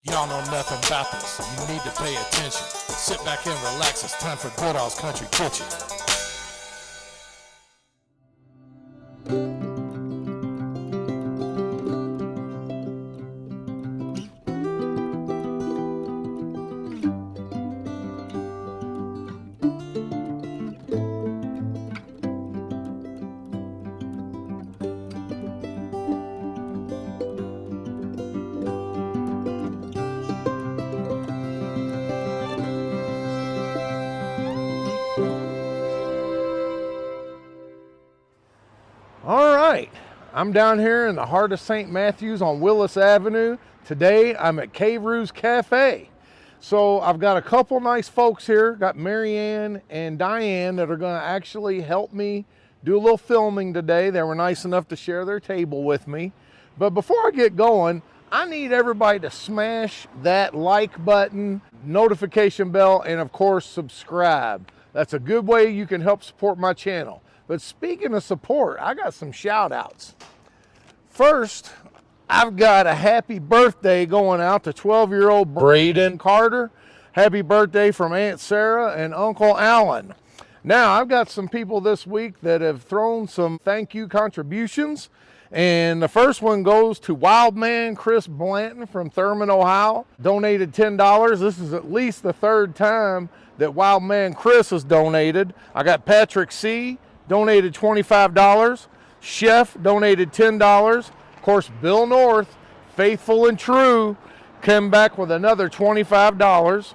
Y'all know nothing about this. You need to pay attention. Sit back and relax. It's time for Goodall's Country Kitchen. All right, I'm down here in the heart of St. Matthews on Willis Avenue. Today I'm at KAYROUZ Cafe. So I've got a couple nice folks here, got Marianne and Diane that are gonna actually help me do a little filming today. They were nice enough to share their table with me. But before I get going, I need everybody to smash that like button, notification bell, and of course subscribe. That's a good way you can help support my channel. But speaking of support, I got some shout outs. First, I've got a happy birthday going out to 12-year-old Braden Carter. Happy birthday from Aunt Sarah and Uncle Alan. Now, I've got some people this week that have thrown some thank you contributions. And the first one goes to Wildman Chris Blanton from Thurman, Ohio. Donated $10. This is at least the third time that Wildman Chris has donated. I got Patrick C. donated $25. Chef donated $10. Of course, Bill North, faithful and true, came back with another $25.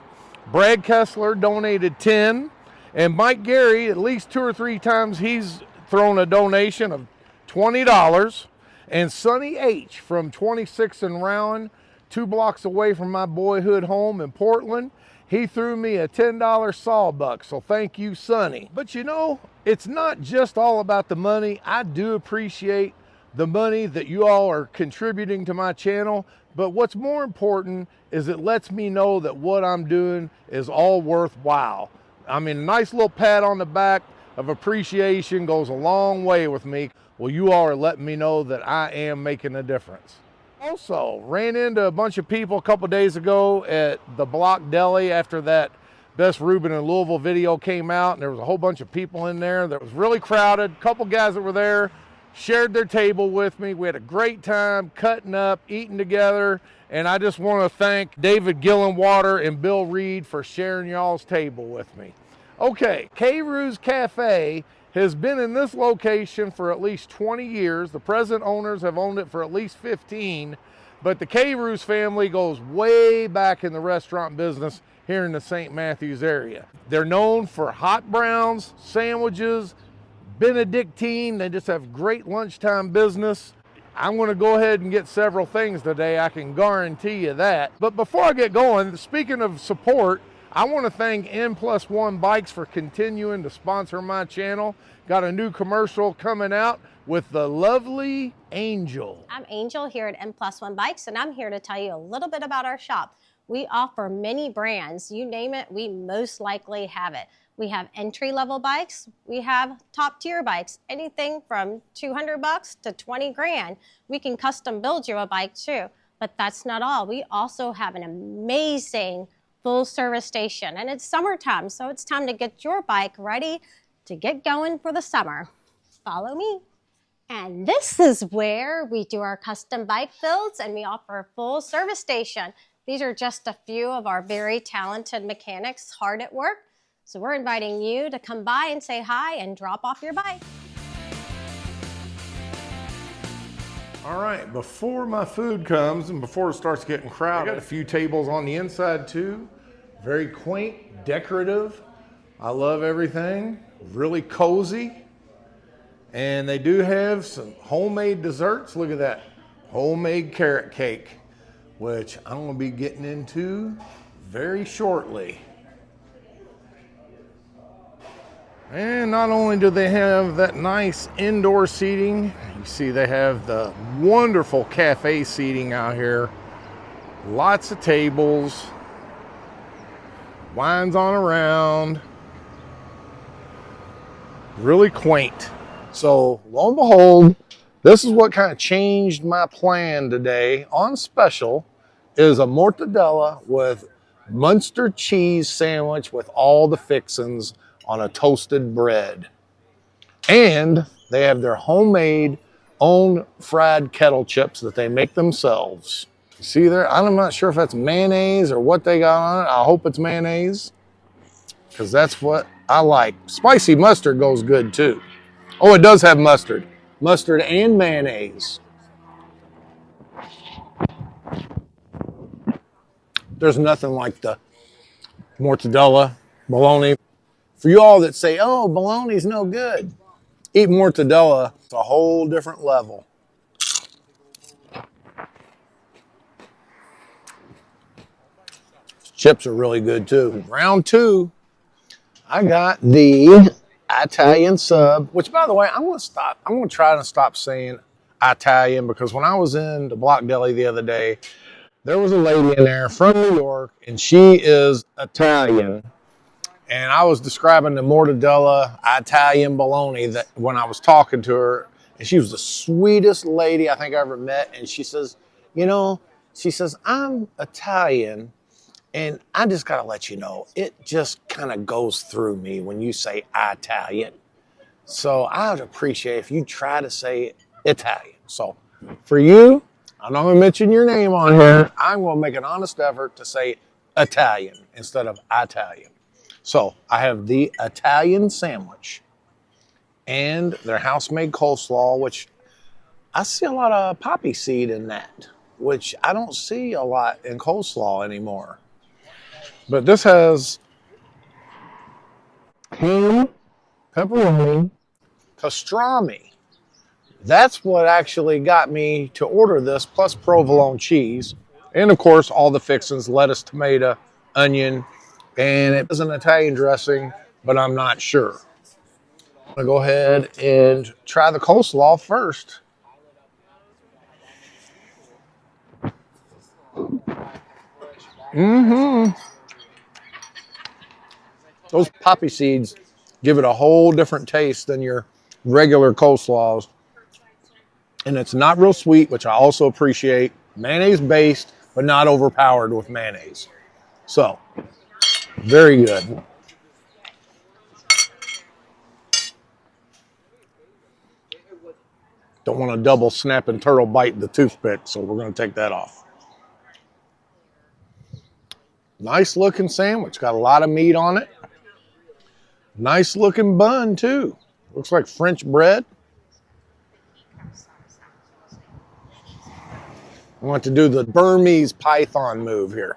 Brad Kessler donated $10. And Mike Gary, at least 2 or 3 times, he's thrown a donation of $20. And Sonny H. from 26th and Rowan, 2 blocks away from my boyhood home in Portland, he threw me a $10 sawbuck, so thank you, Sonny. But you know, it's not just all about the money. I do appreciate the money that you all are contributing to my channel, but what's more important is it lets me know that what I'm doing is all worthwhile. I mean, a nice little pat on the back of appreciation goes a long way with me. Well, you all are letting me know that I am making a difference. Also, ran into a bunch of people a couple days ago at the Block Deli after that Best Reuben in Louisville video came out, and there was a whole bunch of people in there that was really crowded. A couple guys that were there shared their table with me. We had a great time cutting up, eating together, and I just want to thank David Gillenwater and Bill Reed for sharing y'all's table with me. Okay, KAYROUZ Cafe has been in this location for at least 20 years. The present owners have owned it for at least 15, but the KAYROUZ family goes way back in the restaurant business here in the St. Matthews area. They're known for hot browns, sandwiches, Benedictine. They just have great lunchtime business. I'm gonna go ahead and get several things today, I can guarantee you that. But before I get going, speaking of support, I want to thank N+1 Bikes for continuing to sponsor my channel. Got a new commercial coming out with the lovely Angel. I'm Angel here at N+1 Bikes, and I'm here to tell you a little bit about our shop. We offer many brands. You name it, we most likely have it. We have entry-level bikes. We have top-tier bikes, anything from $200 to 20 grand. We can custom build you a bike too, but that's not all. We also have an amazing full service station, and it's summertime, so it's time to get your bike ready to get going for the summer. Follow me. And this is where we do our custom bike builds, and we offer a full service station. These are just a few of our very talented mechanics hard at work. So we're inviting you to come by and say hi and drop off your bike. All right, before my food comes and before it starts getting crowded, I got a few tables on the inside too. Very quaint, decorative. I love everything. Really cozy. And they do have some homemade desserts. Look at that. Homemade carrot cake, which I'm gonna be getting into very shortly. And not only do they have that nice indoor seating, you see they have the wonderful cafe seating out here. Lots of tables, wines on around, really quaint. So lo and behold, this is what kind of changed my plan today on special. is a mortadella with Munster cheese sandwich with all the fixings on a toasted bread. And they have their homemade own fried kettle chips that they make themselves. See there? I'm not sure if that's mayonnaise or what they got on it. I hope it's mayonnaise because that's what I like. Spicy mustard goes good too. Oh, it does have mustard. Mustard and mayonnaise. There's nothing like the mortadella, bologna. For you all that say, oh, bologna's no good, eat mortadella. It's a whole different level. Chips are really good too. Round two, I got the Italian sub, which by the way, I'm gonna try to stop saying Italian because when I was in the Block Deli the other day, there was a lady in there from New York and she is Italian. And I was describing the mortadella Italian bologna that when I was talking to her, and she was the sweetest lady I think I ever met. And she says, you know, she says, I'm Italian. And I just got to let you know, it just kind of goes through me when you say Italian. So I would appreciate if you try to say Italian. So for you, I'm not going to mention your name on here. I'm going to make an honest effort to say Italian instead of Italian. So I have the Italian sandwich and their house-made coleslaw, which I see a lot of poppy seed in that, which I don't see a lot in coleslaw anymore. But this has ham, pepperoni, pastrami. That's what actually got me to order this, plus provolone cheese. And of course, all the fixings, lettuce, tomato, onion, and it is an Italian dressing, but I'm not sure. I'm gonna go ahead and try the coleslaw first. Those poppy seeds give it a whole different taste than your regular coleslaws. And it's not real sweet, which I also appreciate. Mayonnaise based, but not overpowered with mayonnaise. So, very good. Don't want a double snapping turtle bite the toothpick, so we're going to take that off. Nice looking sandwich. Got a lot of meat on it. Nice looking bun too. Looks like French bread. I want to do the Burmese python move here.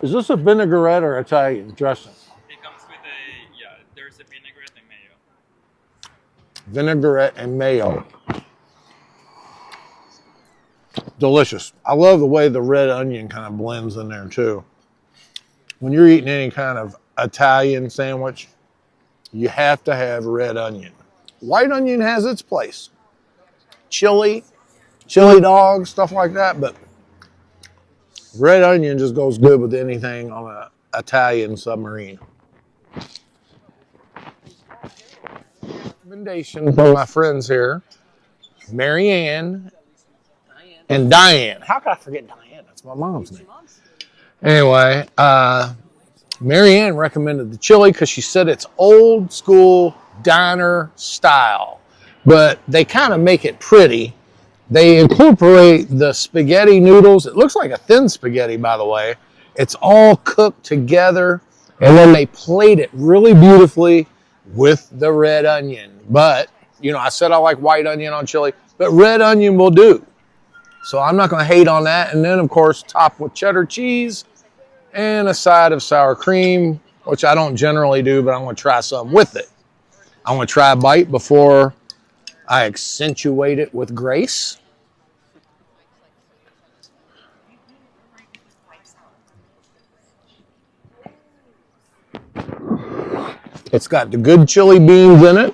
Is this a vinaigrette or Italian dressing? It comes with a, yeah, there's a vinaigrette and mayo. Vinaigrette and mayo. Delicious. I love the way the red onion kind of blends in there too. When you're eating any kind of Italian sandwich, you have to have red onion. White onion has its place. Chili dog, stuff like that, but red onion just goes good with anything on an Italian submarine. Recommendation from my friends here, Mary Ann and Diane. How could I forget Diane? That's my mom's name. Anyway, Mary Ann recommended the chili because she said it's old school diner style, but they kind of make it pretty. They incorporate the spaghetti noodles. It looks like a thin spaghetti, by the way. It's all cooked together, and then they plate it really beautifully with the red onion. But, you know, I said I like white onion on chili, but red onion will do. So I'm not going to hate on that. And then, of course, topped with cheddar cheese and a side of sour cream, which I don't generally do, but I'm going to try some with it. I'm going to try a bite before I accentuate it with grace. It's got the good chili beans in it.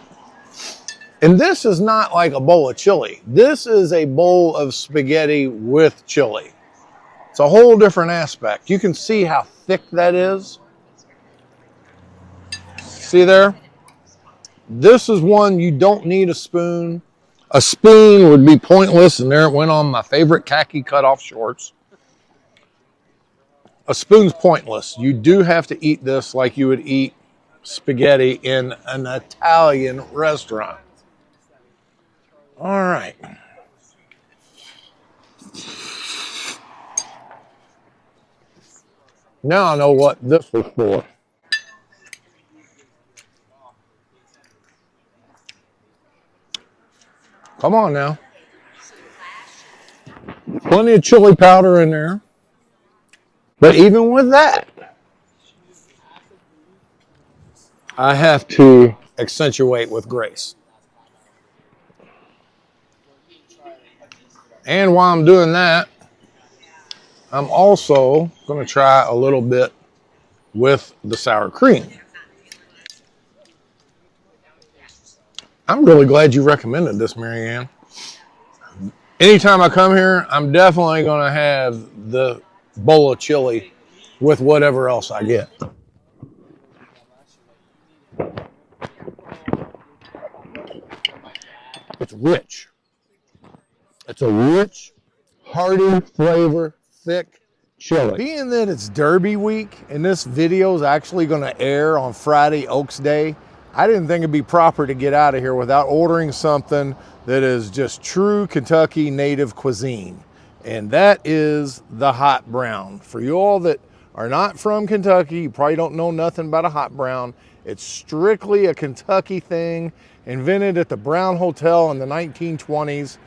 And this is not like a bowl of chili. This is a bowl of spaghetti with chili. It's a whole different aspect. You can see how thick that is. See there? This is one you don't need a spoon. A spoon would be pointless, and there it went on my favorite khaki cutoff shorts. A spoon's pointless. You do have to eat this like you would eat spaghetti in an Italian restaurant. All right. Now I know what this was for. Come on now. Plenty of chili powder in there. But even with that, I have to accentuate with grace. And while I'm doing that, I'm also going to try a little bit with the sour cream. I'm really glad you recommended this, Marianne. Anytime I come here, I'm definitely going to have the bowl of chili with whatever else I get. It's rich. It's a rich, hearty flavor, thick chili. Being that it's Derby week and this video is actually going to air on Friday, Oaks Day, I didn't think it'd be proper to get out of here without ordering something that is just true Kentucky native cuisine. And that is the hot brown. For you all that are not from Kentucky, you probably don't know nothing about a hot brown. It's strictly a Kentucky thing, invented at the Brown Hotel in the 1920s.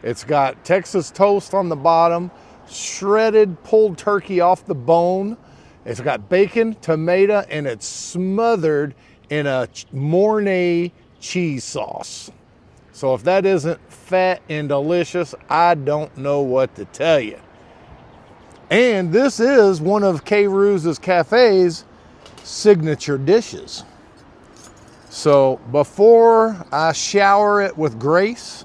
It's got Texas toast on the bottom, shredded pulled turkey off the bone. It's got bacon, tomato, and it's smothered in a Mornay cheese sauce. So if that isn't fat and delicious, I don't know what to tell you. And this is one of KAYROUZ Cafe's signature dishes. So before I shower it with grace,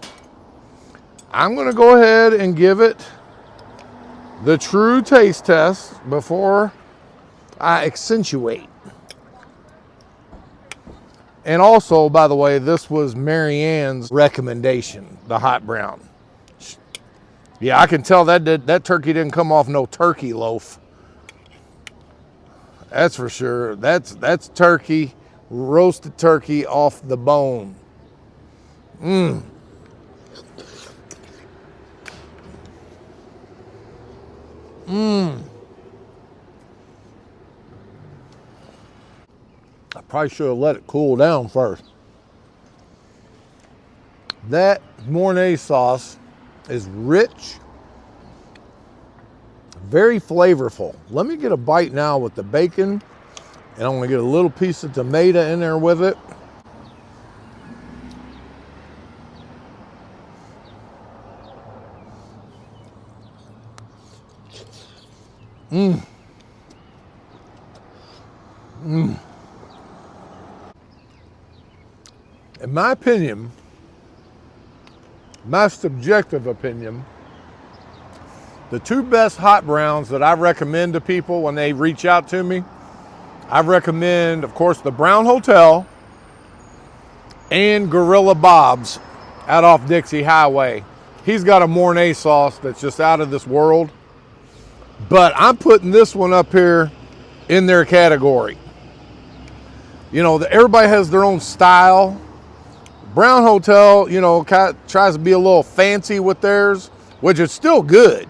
I'm going to go ahead and give it the true taste test before I accentuate. And also, by the way, this was Marianne's recommendation, the hot brown. Yeah, I can tell that turkey didn't come off no turkey loaf. That's for sure. That's turkey, roasted turkey off the bone. Mmm. Mmm. I probably should have let it cool down first. That Mornay sauce is rich, very flavorful. Let me get a bite now with the bacon, and I'm gonna get a little piece of tomato in there with it. Mmm. Mmm. In my opinion, my subjective opinion, the two best hot browns that I recommend to people when they reach out to me, I recommend, of course, the Brown Hotel and Gorilla Bob's out off Dixie Highway. He's got a Mornay sauce that's just out of this world. But I'm putting this one up here in their category. You know, everybody has their own style. Brown Hotel, you know, tries to be a little fancy with theirs, which is still good.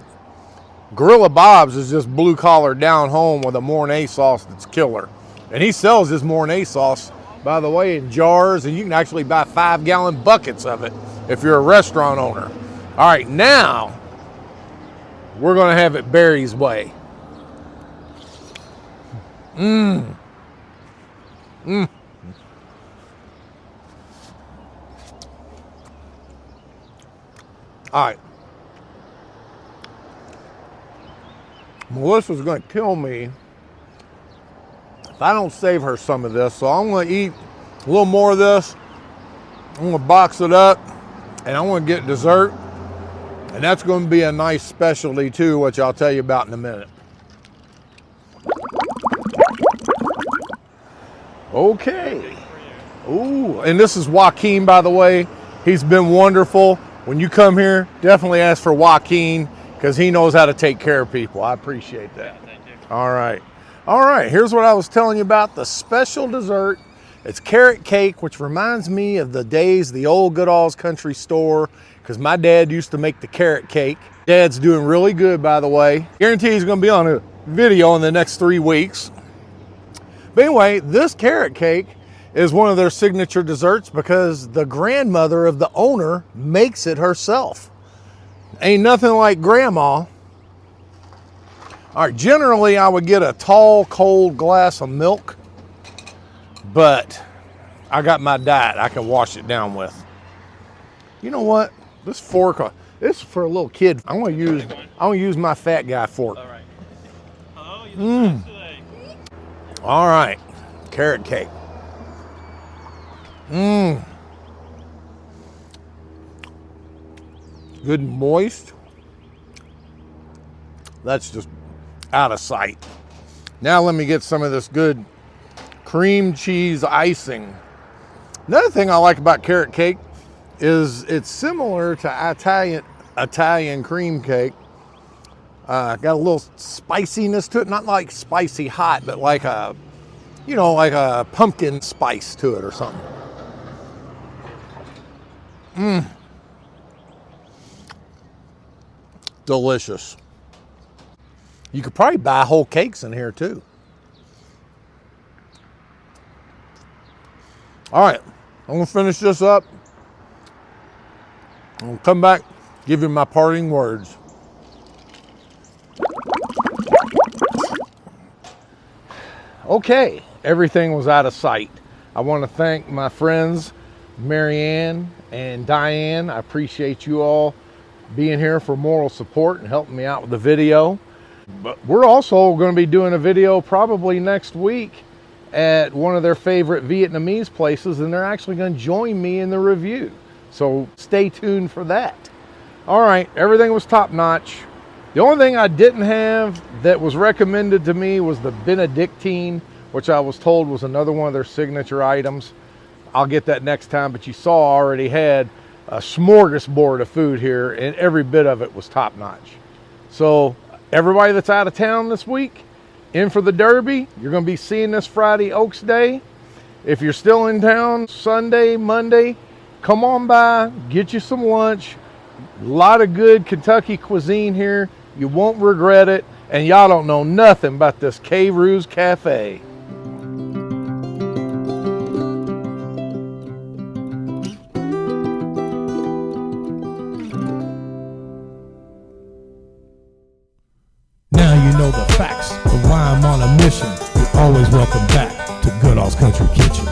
Gorilla Bob's is just blue collar down home with a Mornay sauce that's killer. And he sells his Mornay sauce, by the way, in jars, and you can actually buy 5-gallon buckets of it if you're a restaurant owner. All right, now we're gonna have it Barry's way. Mmm. Mmm. All right. Melissa's going to kill me if I don't save her some of this. So I'm going to eat a little more of this. I'm going to box it up, and I'm going to get dessert. And that's going to be a nice specialty too, which I'll tell you about in a minute. Okay. Ooh, and this is Joaquin, by the way. He's been wonderful. When you come here, definitely ask for Joaquin because he knows how to take care of people. I appreciate that. Yeah, thank you. All right. All right, here's what I was telling you about, the special dessert. It's carrot cake, which reminds me of the days, the old Good All's Country Store, because my dad used to make the carrot cake. Dad's doing really good, by the way. Guarantee he's gonna be on a video in the next 3 weeks. But anyway, this carrot cake is one of their signature desserts because the grandmother of the owner makes it herself. Ain't nothing like grandma. All right, generally I would get a tall, cold glass of milk, but I got my diet I can wash it down with. You know what? This fork, this is for a little kid. I'm gonna use my fat guy fork. All right. Hello, you look nice today. All right, carrot cake. Good and moist. That's just out of sight. Now let me get some of this good cream cheese icing. Another thing I like about carrot cake is it's similar to Italian cream cake. Got a little spiciness to it, not like spicy hot, but like a, you know, like a pumpkin spice to it or something. Delicious. You could probably buy whole cakes in here too. All right, I'm gonna finish this up. I'm gonna come back, give you my parting words. Okay, everything was out of sight. I want to thank my friends, Marianne and Diane. I appreciate you all being here for moral support and helping me out with the video. But we're also going to be doing a video probably next week at one of their favorite Vietnamese places, and they're actually going to join me in the review. So stay tuned for that. All right, everything was top notch. The only thing I didn't have that was recommended to me was the Benedictine, which I was told was another one of their signature items. I'll get that next time, but you saw I already had a smorgasbord of food here, and every bit of it was top notch. So everybody that's out of town this week, in for the Derby, you're going to be seeing this Friday, Oaks Day. If you're still in town Sunday, Monday, come on by, get you some lunch. A lot of good Kentucky cuisine here. You won't regret it, and y'all don't know nothing about this KAYROUZ Cafe. Now you know the facts of why I'm on a mission. You're always welcome back to Good All's Country Kitchen.